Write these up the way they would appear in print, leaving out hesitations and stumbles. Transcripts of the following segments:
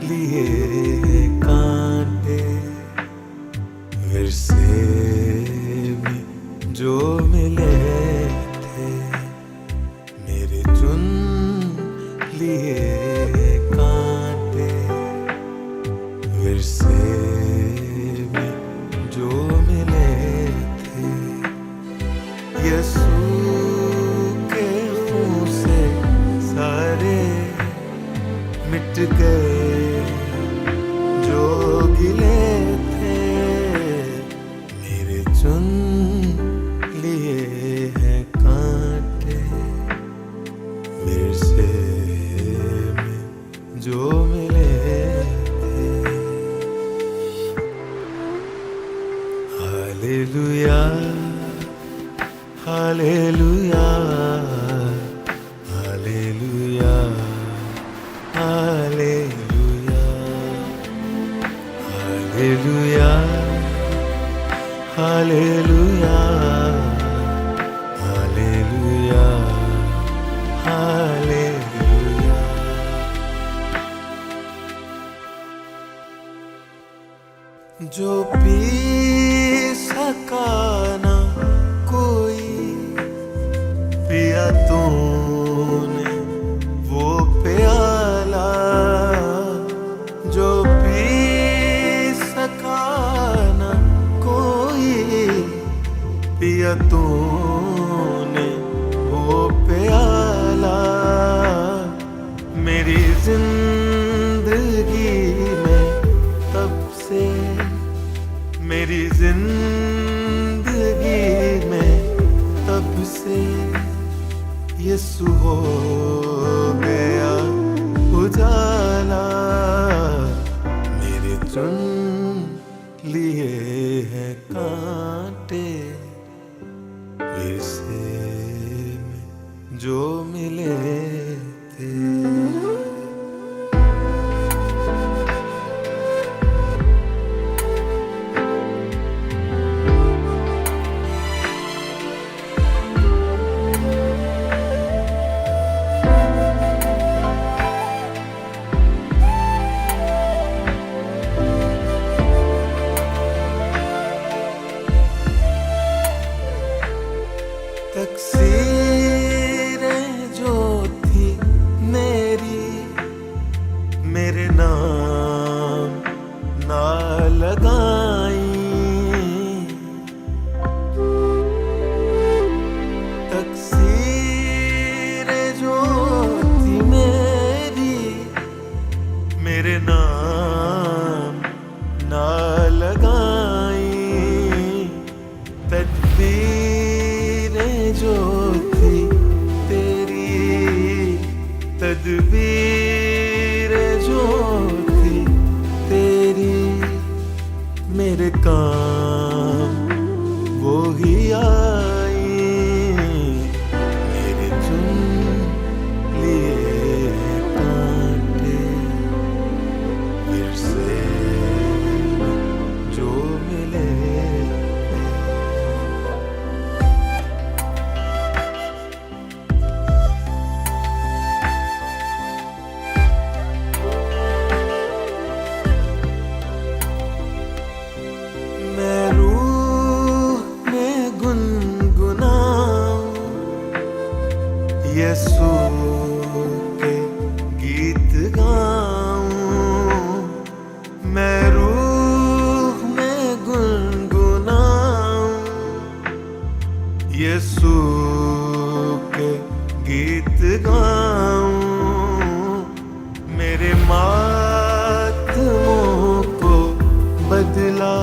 लिए कांटे फिर से भी जो मिले थे मेरे चुन लिए कांटे फिर से भी जो मिले थे यीशु के खून से सारे मिट गए जो गिले थे मेरे चुन लिए हैं कांटे फिर से में जो मिले थे hallelujah hallelujah hallelujah hallelujah hallelujah hallelujah hallelujah hallelujah जो पी सका ना कोई पिया तूने वो प्याला जो पी सका ना कोई पिया तूने वो प्याला मेरी जिंदगी में तब से मेरी जिंदगी में तब से यीशु हो गया उजाला मेरे चुन लिए हैं कांटे फिर से में जो मिले थे तकसीरें जो थी मेरी मेरे नाम ना लगाई तकसीरें जो थी मेरे नाम ना लगाई तदबीरें जो थी तेरी तदबीरें जो थी तेरी मेरे काम वो ही आई मेरे चुन लिए कांटे फिर से जो मिले यीशु के गीत गाऊं मैं रूह में गुनगुनाऊं यीशु के गीत गाऊं मेरे मातमों को बदला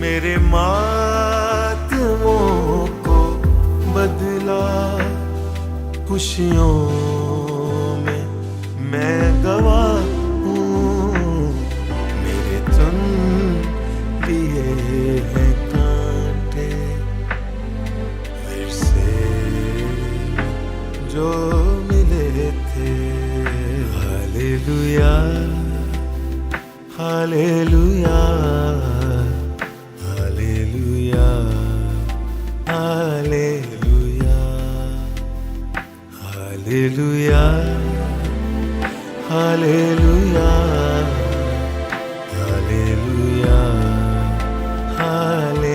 मेरे मातमों को बदला खुशियों में मैं गवाह हूँ मेरे चुन लिए हैं कांटे फिर से जो मिले थे hallelujah hallelujah hallelujah hallelujah hallelujah hallelujah, hallelujah, hallelujah.